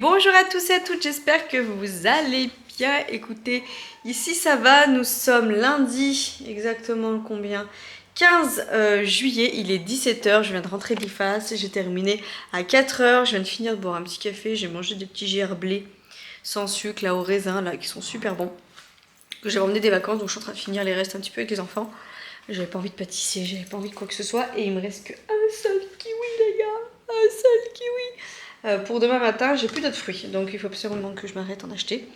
Bonjour à tous et à toutes, j'espère que vous allez bien. Écoutez, ici ça va, nous sommes lundi, exactement le combien 15 juillet, il est 17h, je viens de rentrer de l'IFAS, j'ai terminé à 4h, je viens de finir de boire un petit café, j'ai mangé des petits gerblés sans sucre là au raisin là qui sont super bons. Que j'ai ramené des vacances, donc je suis en train de finir les restes un petit peu avec les enfants. J'avais pas envie de pâtisser, j'avais pas envie de quoi que ce soit et il me reste qu'un seul kiwi les gars, un seul kiwi. Pour demain matin, j'ai plus d'autres fruits, donc il faut absolument que je m'arrête d'en acheter.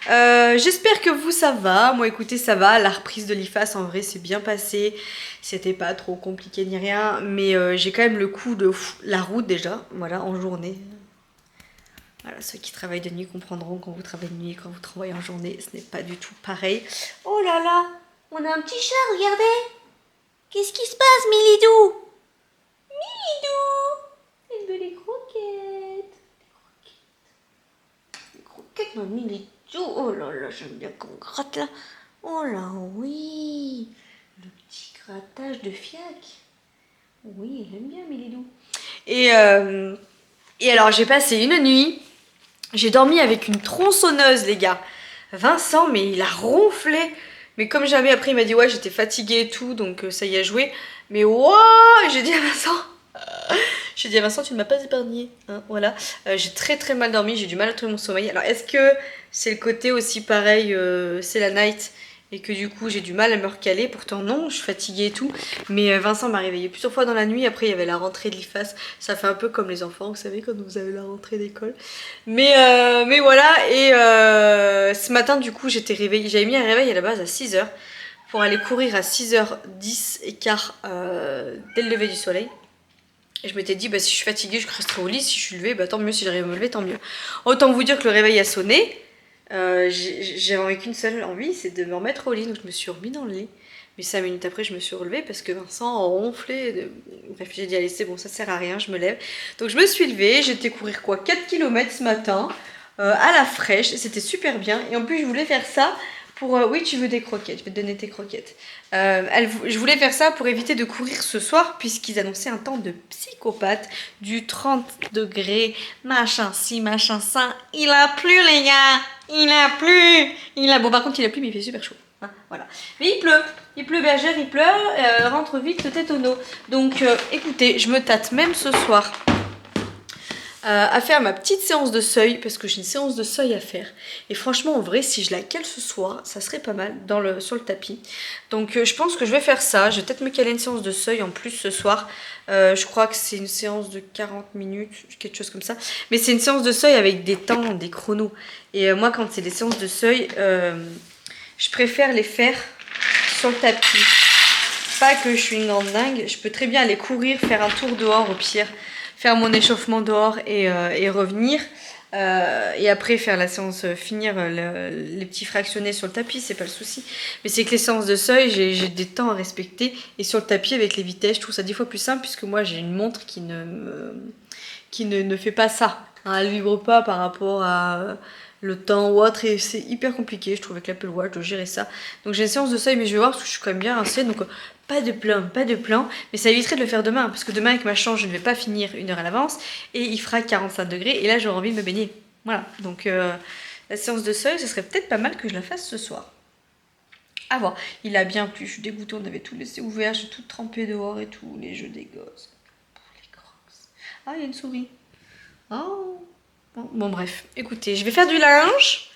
J'espère que vous ça va. Moi écoutez ça va, la reprise de l'IFAS en vrai c'est bien passé. C'était pas trop compliqué ni rien, mais j'ai quand même le coup de la route déjà, voilà, en journée. Voilà, ceux qui travaillent de nuit comprendront quand vous travaillez de nuit et quand vous travaillez en journée, ce n'est pas du tout pareil. Oh là là, on a un petit chat, regardez. Qu'est-ce qui se passe, Milidou? Milidou, elle veut les croquettes. Les croquettes, ma Milidou. Oh là là, j'aime bien qu'on gratte là. Oh là, oui. Le petit grattage de fiac. Oui, j'aime bien, Milidou. Et alors, j'ai passé une nuit. J'ai dormi avec une tronçonneuse, les gars. Vincent, mais il a ronflé. Mais comme jamais, après, il m'a dit ouais, j'étais fatiguée et tout, donc ça y a joué. Mais waouh, j'ai dit à Vincent, tu ne m'as pas épargné. Hein, voilà. J'ai très très mal dormi, j'ai du mal à trouver mon sommeil. Alors, est-ce que c'est le côté aussi pareil, c'est la night et que du coup j'ai du mal à me recaler? Pourtant non, je suis fatiguée et tout. Mais Vincent m'a réveillée plusieurs fois dans la nuit. Après il y avait la rentrée de l'IFAS. Ça fait un peu comme les enfants, vous savez, quand vous avez la rentrée d'école. Mais voilà, et ce matin du coup j'étais réveillée. J'avais mis un réveil à la base à 6h pour aller courir à 6h10 et quart dès le lever du soleil. Et je m'étais dit, bah, si je suis fatiguée, je resterai au lit. Si je suis levée, bah, tant mieux. Si j'arrive à me lever, tant mieux. Autant vous dire que le réveil a sonné. J'avais envie qu'une seule envie, c'est de me remettre au lit. Donc je me suis remis dans le lit. Mais 5 minutes après, je me suis relevée parce que Vincent a ronflé. Bref, j'ai dit, allez, c'est bon, ça sert à rien, je me lève. Donc je me suis levée. J'étais courir quoi 4 km ce matin à la fraîche. C'était super bien. Et en plus, je voulais faire ça pour. Oui, tu veux des croquettes. Je vais te donner tes croquettes. Je voulais faire ça pour éviter de courir ce soir puisqu'ils annonçaient un temps de psychopathe du 30 degrés, machin ci, machin ça. Il a plu les gars, il a plu. Bon par contre il a plu mais il fait super chaud. Hein, voilà. Mais il pleut bergère, il pleut, rentre vite le tête au no. Donc écoutez, je me tâte même ce soir. À faire ma petite séance de seuil parce que j'ai une séance de seuil à faire et franchement en vrai si je la cale ce soir ça serait pas mal sur le tapis, donc je pense que je vais faire ça. Je vais peut-être me caler une séance de seuil en plus ce soir. Je crois que c'est une séance de 40 minutes, quelque chose comme ça, mais c'est une séance de seuil avec des temps, des chronos, et moi quand c'est des séances de seuil je préfère les faire sur le tapis. Pas que je suis une grande dingue, je peux très bien aller courir, faire un tour dehors au pire, faire mon échauffement dehors et revenir. Et après faire la séance, finir les petits fractionnés sur le tapis, c'est pas le souci. Mais c'est que les séances de seuil, j'ai des temps à respecter. Et sur le tapis avec les vitesses, je trouve ça 10 fois plus simple puisque moi j'ai une montre qui ne fait pas ça. Hein, elle vibre pas par rapport à le temps ou autre et c'est hyper compliqué je trouve avec l'Apple Watch de gérer ça. Donc j'ai une séance de seuil mais je vais voir parce que je suis quand même bien rincée, donc pas de plan, mais ça éviterait de le faire demain parce que demain avec ma chance je ne vais pas finir une heure à l'avance et il fera 45 degrés et là j'aurai envie de me baigner. Voilà, donc la séance de seuil ce serait peut-être pas mal que je la fasse ce soir. À voir. Il a bien plu, je suis dégoûtée, on avait tout laissé ouvert, j'ai tout trempé dehors et tout, les jeux des gosses. Les crocs. Ah, il y a une souris. Oh. Bon bref, écoutez, je vais faire du linge.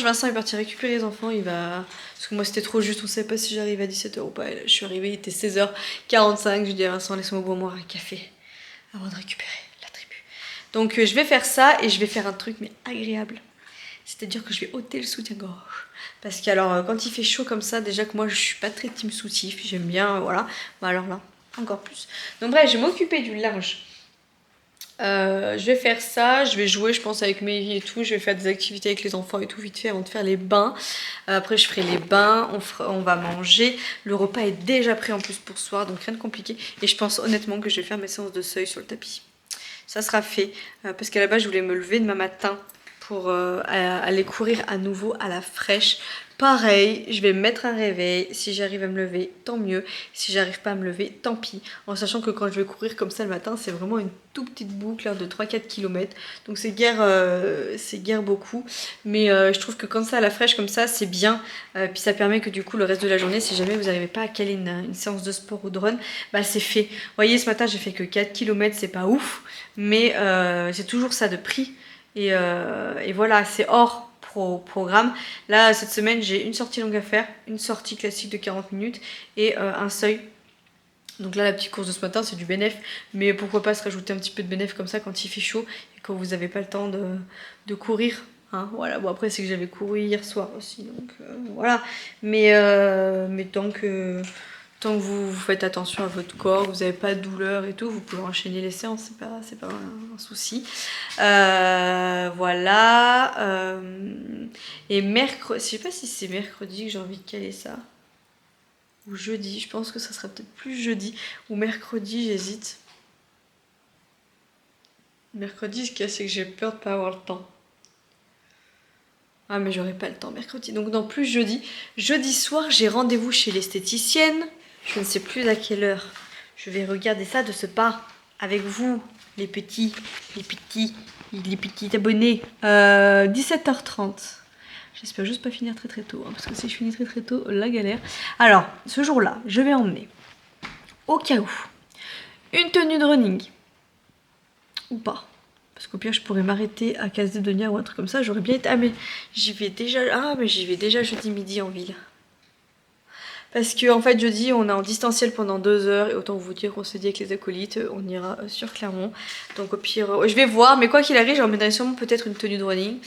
Vincent est parti récupérer les enfants, il va... Parce que moi c'était trop juste, on savait pas si j'arrivais à 17h ou pas. Et là, je suis arrivée, il était 16h45, je lui dis à Vincent, laisse-moi boire un café avant de récupérer la tribu. Donc je vais faire ça et je vais faire un truc mais agréable. C'est-à-dire que je vais ôter le soutien-gorge. Parce que alors quand il fait chaud comme ça, déjà que moi je suis pas très team soutif, j'aime bien, voilà. Bah alors là, encore plus. Donc bref, je vais m'occuper du linge. Je vais faire ça, je vais jouer je pense avec Mevi et tout, je vais faire des activités avec les enfants et tout vite fait avant de faire les bains. Après je ferai les bains, on va manger, le repas est déjà prêt en plus pour ce soir donc rien de compliqué et je pense honnêtement que je vais faire mes séances de seuil sur le tapis. Ça sera fait parce qu'à la base je voulais me lever demain matin pour aller courir à nouveau à la fraîche. Pareil, je vais me mettre un réveil. Si j'arrive à me lever, tant mieux. Si j'arrive pas à me lever, tant pis. En sachant que quand je vais courir comme ça le matin, c'est vraiment une toute petite boucle de 3-4 km. Donc c'est guère beaucoup. Mais je trouve que quand c'est à la fraîche comme ça, c'est bien. Puis ça permet que du coup, le reste de la journée, si jamais vous n'arrivez pas à caler une séance de sport ou de run, bah c'est fait. Vous voyez, ce matin, j'ai fait que 4 km, c'est pas ouf. Mais c'est toujours ça de prix. Et voilà, c'est hors programme. Là, cette semaine, j'ai une sortie longue à faire, une sortie classique de 40 minutes et un seuil. Donc là, la petite course de ce matin, c'est du bénéf. Mais pourquoi pas se rajouter un petit peu de bénéf comme ça quand il fait chaud et quand vous n'avez pas le temps de courir. Hein, voilà. Bon, après, c'est que j'avais couru hier soir aussi. Donc voilà. Mais tant que vous faites attention à votre corps, vous n'avez pas de douleur et tout, vous pouvez enchaîner les séances, c'est pas un souci. Voilà. Et mercredi, je sais pas si c'est mercredi que j'ai envie de caler ça. Ou jeudi, je pense que ça sera peut-être plus jeudi. Ou mercredi, j'hésite. Mercredi, ce qu'il y a, c'est que j'ai peur de pas avoir le temps. Ah mais j'aurai pas le temps mercredi. Donc non, plus jeudi. Jeudi soir, j'ai rendez-vous chez l'esthéticienne. Je ne sais plus à quelle heure. Je vais regarder ça de ce pas avec vous, les petits abonnés. 17h30. J'espère juste pas finir très tôt, hein, parce que si je finis très tôt, la galère. Alors, ce jour-là, je vais emmener, au cas où, une tenue de running. Ou pas. Parce qu'au pire, je pourrais m'arrêter à Casse-des-Deniers ou un truc comme ça. J'aurais bien été... Ah, mais j'y vais déjà... Ah, mais j'y vais déjà jeudi midi en ville. Parce que en fait jeudi on est en distanciel pendant 2 heures et autant vous dire qu'on se dit avec les acolytes on ira sur Clermont. Donc au pire je vais voir, mais quoi qu'il arrive j'emmènerai sûrement peut-être une tenue de running.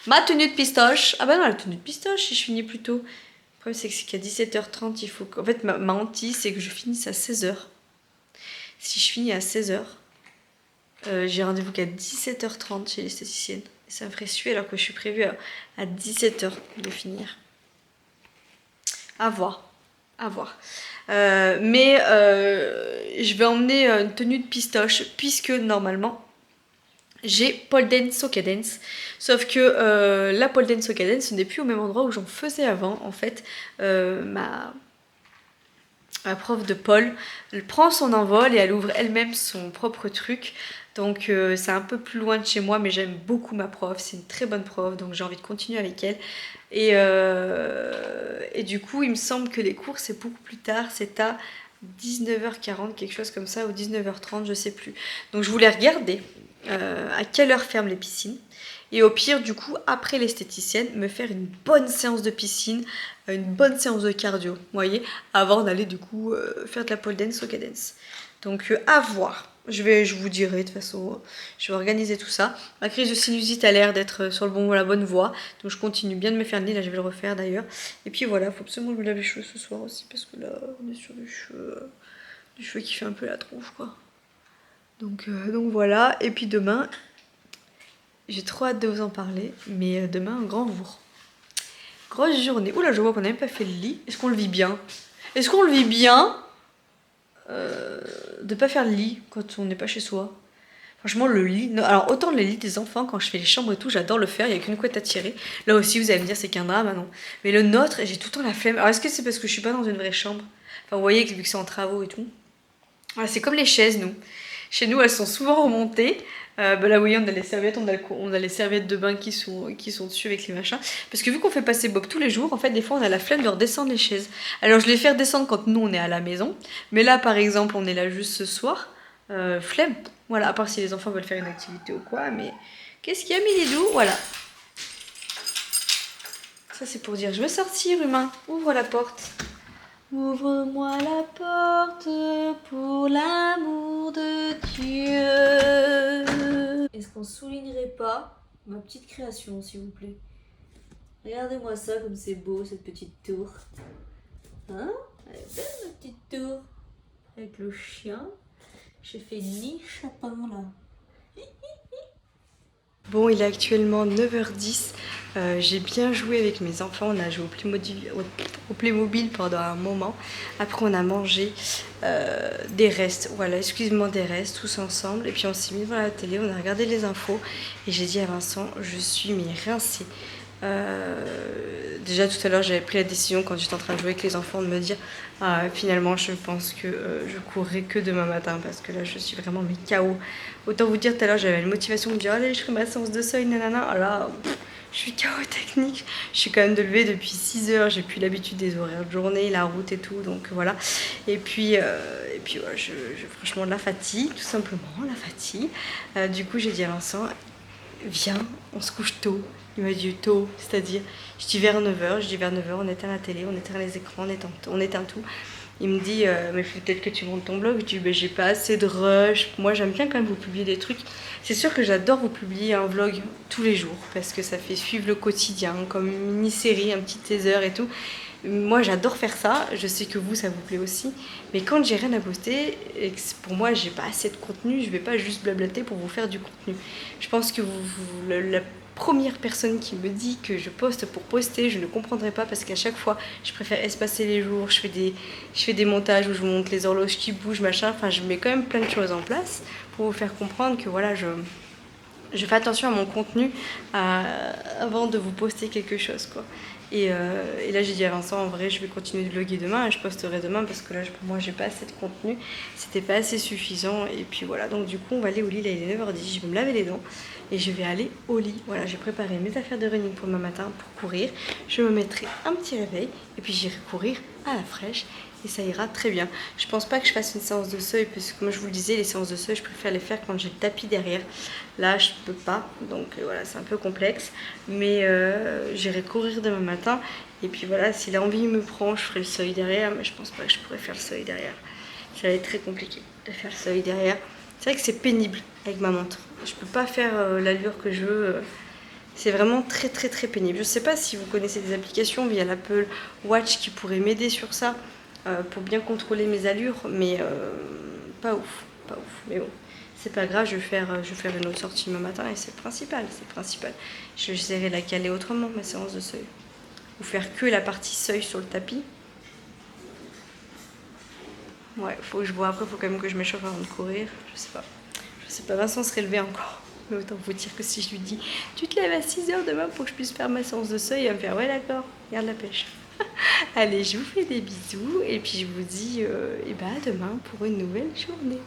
Ma tenue de pistoche. Ah bah non, la tenue de pistoche si je finis plus tôt. Le problème c'est qu'à 17h30 il faut que... En fait ma hantise c'est que je finisse à 16h. Si je finis à 16h, j'ai rendez-vous qu'à 17h30 chez l'esthéticienne. Et ça me ferait suer alors que je suis prévue à 17h de finir. À voir. À voir. Mais je vais emmener une tenue de pistoche puisque normalement j'ai pole dance, soca dance. Sauf que la pole dance, soca dance ce n'est plus au même endroit où j'en faisais avant. En fait, ma prof de pole, elle prend son envol et elle ouvre elle-même son propre truc. Donc c'est un peu plus loin de chez moi, mais j'aime beaucoup ma prof, c'est une très bonne prof, donc j'ai envie de continuer avec elle. Et du coup, il me semble que les cours, c'est beaucoup plus tard, c'est à 19h40, quelque chose comme ça, ou 19h30, je sais plus. Donc je voulais regarder à quelle heure ferment les piscines. Et au pire, du coup, après l'esthéticienne, me faire une bonne séance de piscine, une bonne séance de cardio, vous voyez, avant d'aller du coup faire de la pole dance, soca dance. Donc à voir. Je vous dirai de toute façon, je vais organiser tout ça. Ma crise de sinusite a l'air d'être sur la bonne voie. Donc je continue bien de me faire le nez, là je vais le refaire d'ailleurs. Et puis voilà, il faut absolument que je me lave les cheveux ce soir aussi, parce que là on est sur du cheveu qui fait un peu la tronche quoi. Donc voilà, et puis demain, j'ai trop hâte de vous en parler, mais demain un grand jour. Grosse journée. Oula, je vois qu'on n'a même pas fait le lit. Est-ce qu'on le vit bien? Est-ce qu'on le vit bien de pas faire le lit quand on n'est pas chez soi? Franchement, le lit... Non, alors, autant le lit des enfants, quand je fais les chambres et tout, j'adore le faire, il n'y a qu'une couette à tirer. Là aussi, vous allez me dire, c'est qu'un drame, non. Mais le nôtre, j'ai tout le temps la flemme. Alors, est-ce que c'est parce que je suis pas dans une vraie chambre? Enfin, vous voyez, vu que c'est en travaux et tout. Voilà, c'est comme les chaises, nous. Chez nous, elles sont souvent remontées. Bah là, oui, on a les serviettes, on a les serviettes de bain qui sont dessus avec les machins. Parce que vu qu'on fait passer Bob tous les jours, en fait, des fois, on a la flemme de redescendre les chaises. Alors, je les fais redescendre quand nous, on est à la maison. Mais là, par exemple, on est là juste ce soir. Flemme. Voilà, à part si les enfants veulent faire une activité ou quoi. Mais qu'est-ce qu'il y a, Milidou? Voilà. Ça, c'est pour dire, je veux sortir, humain. Ouvre la porte. Ouvre-moi la porte pour l'amour de Dieu. Est-ce qu'on soulignerait pas ma petite création, s'il vous plaît? Regardez-moi ça, comme c'est beau, cette petite tour. Hein? Elle est belle, ma petite tour. Avec le chien. J'ai fait ni chapin, là. Bon, il est actuellement 9h10. J'ai bien joué avec mes enfants, on a joué au Playmobil pendant un moment. Après on a mangé des restes, voilà, excuse-moi, des restes tous ensemble. Et puis on s'est mis devant la télé, on a regardé les infos. Et j'ai dit à Vincent, je suis mais rincée. Déjà tout à l'heure j'avais pris la décision quand j'étais en train de jouer avec les enfants de me dire finalement je pense que je courrai que demain matin parce que là je suis vraiment mais KO. Autant vous dire tout à l'heure j'avais une motivation de me dire allez je ferai ma séance de seuil nanana. Oh là, je suis KO technique. Je suis quand même de lever depuis 6 heures, j'ai plus l'habitude des horaires de journée, la route et tout, donc voilà. Et puis ouais, franchement la fatigue, tout simplement la fatigue. Du coup j'ai dit à Vincent viens, on se couche tôt. Il m'a dit tôt, c'est-à-dire, je dis vers 9h, on éteint la télé, on éteint les écrans, on éteint tout. Il me dit, mais peut-être que tu montes ton blog. Je dis, ben, j'ai pas assez de rush. Moi, j'aime bien quand même vous publier des trucs. C'est sûr que j'adore vous publier un vlog tous les jours parce que ça fait suivre le quotidien, comme une mini-série, un petit teaser et tout. Moi, j'adore faire ça. Je sais que vous, ça vous plaît aussi. Mais quand j'ai rien à poster et que pour moi, j'ai pas assez de contenu, je vais pas juste blablater pour vous faire du contenu. Je pense que la première personne qui me dit que je poste pour poster, je ne comprendrai pas parce qu'à chaque fois, je préfère espacer les jours. Je fais des montages où je vous montre les horloges qui bougent, machin. Enfin, je mets quand même plein de choses en place pour vous faire comprendre que voilà, je fais attention à mon contenu avant de vous poster quelque chose, quoi. Et là j'ai dit à Vincent, en vrai je vais continuer de vlogger demain et je posterai demain parce que là pour moi j'ai pas assez de contenu, c'était pas assez suffisant. Et puis voilà, donc du coup on va aller au lit, là il est 9h10, je vais me laver les dents et je vais aller au lit. Voilà, j'ai préparé mes affaires de running pour demain matin pour courir. Je me mettrai un petit réveil et puis j'irai courir à la fraîche. Et ça ira très bien. Je pense pas que je fasse une séance de seuil parce que comme je vous le disais, les séances de seuil je préfère les faire quand j'ai le tapis derrière. Là je peux pas, donc voilà, c'est un peu complexe. Mais j'irai courir demain matin. Et puis voilà, si l'envie me prend, je ferai le seuil derrière. Mais je pense pas que je pourrais faire le seuil derrière. Ça va être très compliqué de faire le seuil derrière. C'est vrai que c'est pénible avec ma montre. Je peux pas faire l'allure que je veux. C'est vraiment très pénible. Je sais pas si vous connaissez des applications via l'Apple Watch qui pourraient m'aider sur ça. Pour bien contrôler mes allures, mais pas ouf, mais bon, c'est pas grave, je vais faire une autre sortie demain matin et c'est principal. J'essaierai de la caler autrement, ma séance de seuil, ou faire que la partie seuil sur le tapis. Ouais, faut que je vois, après faut quand même que je m'échauffe avant de courir, je sais pas, Vincent serait levé encore, mais autant vous dire que si je lui dis tu te lèves à 6h demain pour que je puisse faire ma séance de seuil, il va me faire ouais d'accord, regarde la pêche. Allez, je vous fais des bisous et puis je vous dis à demain pour une nouvelle journée.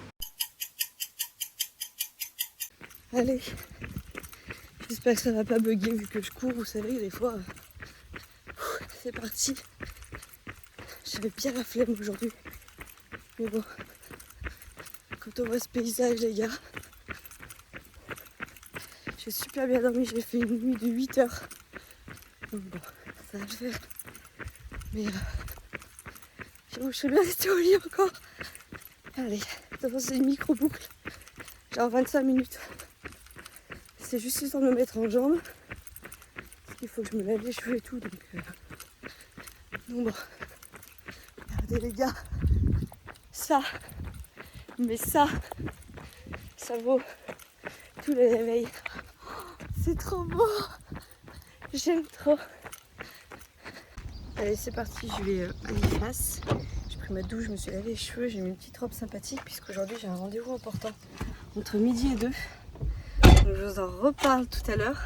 Allez, j'espère que ça va pas bugger vu que je cours, vous savez, des fois, c'est parti. J'avais bien la flemme aujourd'hui, mais bon, quand on voit ce paysage les gars, j'ai super bien dormi, j'ai fait une nuit de 8 heures, donc bon, ça va le faire, mais je serais bien restée au lit encore. Allez, c'est une micro-boucle, genre 25 minutes. C'est juste le temps de me mettre en jambes. Parce qu'il faut que je me lave les cheveux et tout. Donc bon. Regardez les gars. Ça vaut tous les réveils. C'est trop beau. J'aime trop. Allez, c'est parti. Je vais aller face. J'ai pris ma douche, je me suis lavé les cheveux. J'ai mis une petite robe sympathique puisqu'aujourd'hui j'ai un rendez-vous important entre midi et 2. Donc je vous en reparle tout à l'heure.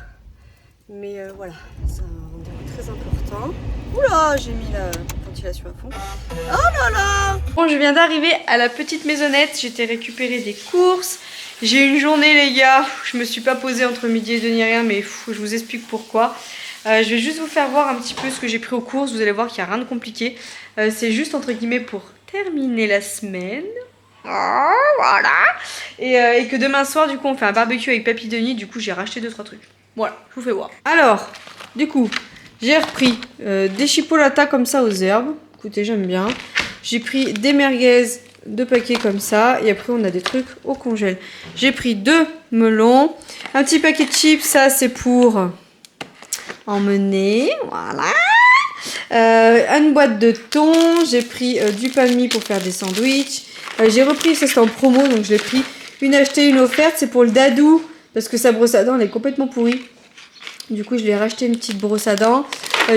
Mais voilà, c'est un rendez-vous très important. Oula, j'ai mis la ventilation à fond. Oh là là! Bon, je viens d'arriver à la petite maisonnette. J'étais récupérer des courses. J'ai une journée les gars. Je me suis pas posée entre midi et 2 ni rien, mais je vous explique pourquoi. Je vais juste vous faire voir un petit peu ce que j'ai pris aux courses. Vous allez voir qu'il n'y a rien de compliqué. C'est juste entre guillemets pour terminer la semaine. Oh, voilà. Et que demain soir, du coup, on fait un barbecue avec Papy Denis. Du coup, j'ai racheté 2-3 trucs. Voilà, je vous fais voir. Alors, du coup, j'ai repris des chipolatas comme ça aux herbes. Écoutez, j'aime bien. J'ai pris des merguez, 2 paquets comme ça. Et après, on a des trucs au congèle. J'ai pris 2 melons. Un petit paquet de chips, ça, c'est pour emmener. Voilà. Une boîte de thon. J'ai pris du pain de mie pour faire des sandwichs. J'ai repris, ça c'est en promo, donc je l'ai pris. Une achetée, une offerte. C'est pour le dadou. Parce que sa brosse à dents, elle est complètement pourrie. Du coup, je lui ai racheté une petite brosse à dents.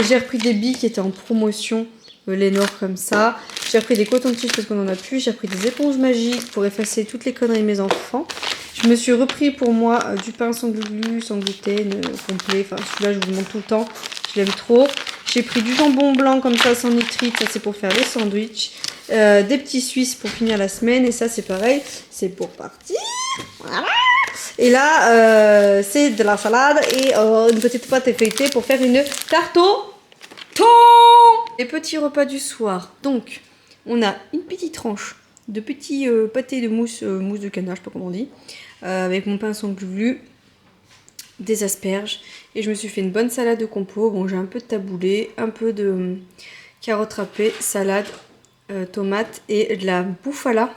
J'ai repris des billes qui étaient en promotion, les noirs comme ça. J'ai repris des cotons-tiges parce qu'on en a plus. J'ai repris des éponges magiques pour effacer toutes les conneries de mes enfants. Je me suis repris pour moi du pain sans glu, sans gluten, complet. Enfin, celui-là, je vous le montre tout le temps. Je l'aime trop. J'ai pris du jambon blanc comme ça, sans nitrite. Ça, c'est pour faire les sandwichs. Des petits Suisses pour finir la semaine. Et ça, c'est pareil. C'est pour partir. Voilà. Et là, c'est de la salade et une petite pâte feuilletée pour faire une tarte au thon. Les petits repas du soir. Donc, on a une petite tranche de petits pâtés de mousse, mousse de canard, je sais pas comment on dit, avec mon pain sans glu, des asperges. Et je me suis fait une bonne salade de compo. Bon, j'ai un peu de taboulé, un peu de carottes râpées, salade, tomates et de la bouffala.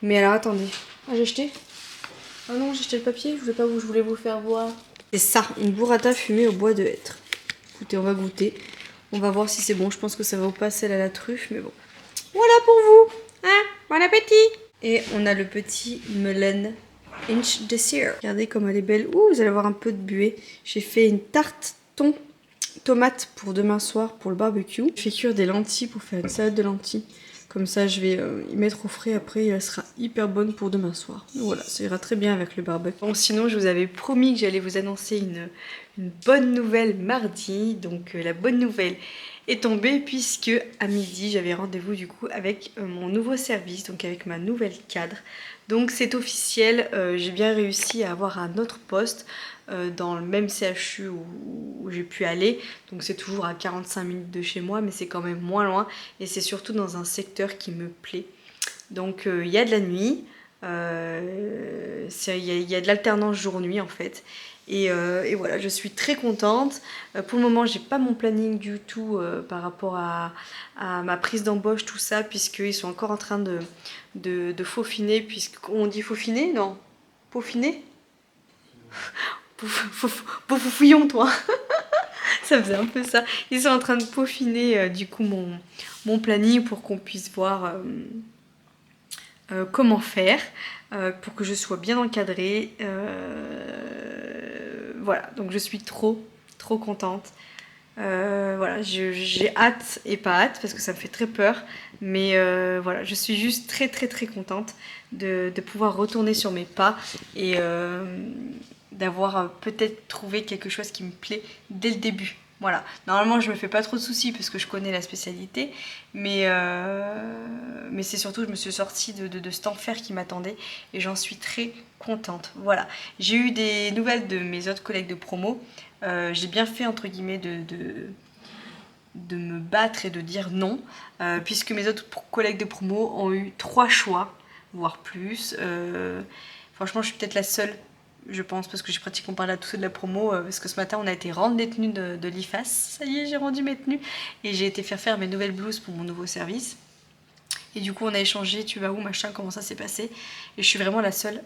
Mais alors, attendez. Ah, j'ai jeté. Oh non, j'ai jeté le papier, je voulais vous le faire voir. C'est ça, une burrata fumée au bois de hêtre. Écoutez, on va goûter. On va voir si c'est bon. Je pense que ça va pas celle à la truffe, mais bon. Voilà pour vous. Hein, bon appétit. Et on a le petit melon inch dessert. Regardez comme elle est belle. Ouh, vous allez voir un peu de buée. J'ai fait une tarte thon tomate pour demain soir pour le barbecue. Je fais cuire des lentilles pour faire une salade de lentilles. Comme ça, je vais y mettre au frais après et elle sera hyper bonne pour demain soir. Voilà, ça ira très bien avec le barbecue. Bon, sinon, je vous avais promis que j'allais vous annoncer une bonne nouvelle mardi. Donc, la bonne nouvelle est tombée puisque à midi, j'avais rendez-vous du coup avec mon nouveau service, donc avec ma nouvelle cadre. Donc, c'est officiel, j'ai bien réussi à avoir un autre poste dans le même CHU où j'ai pu aller. Donc c'est toujours à 45 minutes de chez moi, mais c'est quand même moins loin. Et c'est surtout dans un secteur qui me plaît. Donc il y a de la nuit, il y a de l'alternance jour-nuit en fait. Et voilà, je suis très contente. Pour le moment, j'ai pas mon planning du tout par rapport à ma prise d'embauche, tout ça, puisqu'ils sont encore en train de faufiner. On dit faufiner? Non. Peaufiner? Fouillon toi. Ça faisait un peu ça. Ils sont en train de peaufiner du coup mon planning pour qu'on puisse voir comment faire pour que je sois bien encadrée. Voilà, donc je suis trop contente. Voilà, j'ai hâte et pas hâte parce que ça me fait très peur. Mais voilà, je suis juste très contente de pouvoir retourner sur mes pas et d'avoir peut-être trouvé quelque chose qui me plaît dès le début. Voilà, normalement je me fais pas trop de soucis parce que je connais la spécialité, mais c'est surtout je me suis sortie de cet enfer qui m'attendait et j'en suis très contente. Voilà, j'ai eu des nouvelles de mes autres collègues de promo, j'ai bien fait entre guillemets de me battre et de dire non, puisque mes autres collègues de promo ont eu 3 choix, voire plus. Franchement je suis peut-être la seule, je pense, parce que j'ai pratiquement parlé à tous ceux de la promo, parce que ce matin on a été rendre des tenues de l'IFAS, ça y est j'ai rendu mes tenues, et j'ai été faire mes nouvelles blouses pour mon nouveau service, et du coup on a échangé, tu vas où, machin, comment ça s'est passé, et je suis vraiment la seule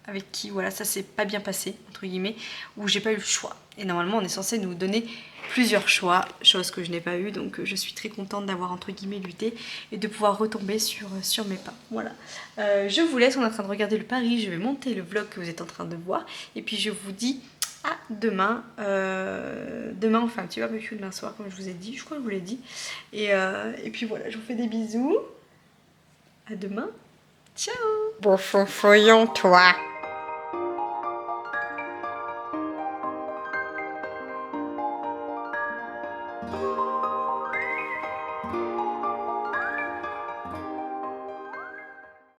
avec qui voilà ça s'est pas bien passé entre guillemets, où j'ai pas eu le choix, et normalement on est censé nous donner plusieurs choix, chose que je n'ai pas eu, donc je suis très contente d'avoir entre guillemets lutté et de pouvoir retomber sur mes pas. Voilà, je vous laisse, on est en train de regarder le Paris, je vais monter le vlog que vous êtes en train de voir et puis je vous dis à demain. Demain on fait un petit barbecue demain soir comme je vous ai dit, je crois que je vous l'ai dit, et puis voilà, je vous fais des bisous, à demain, ciao. Bon, fouillon, toi.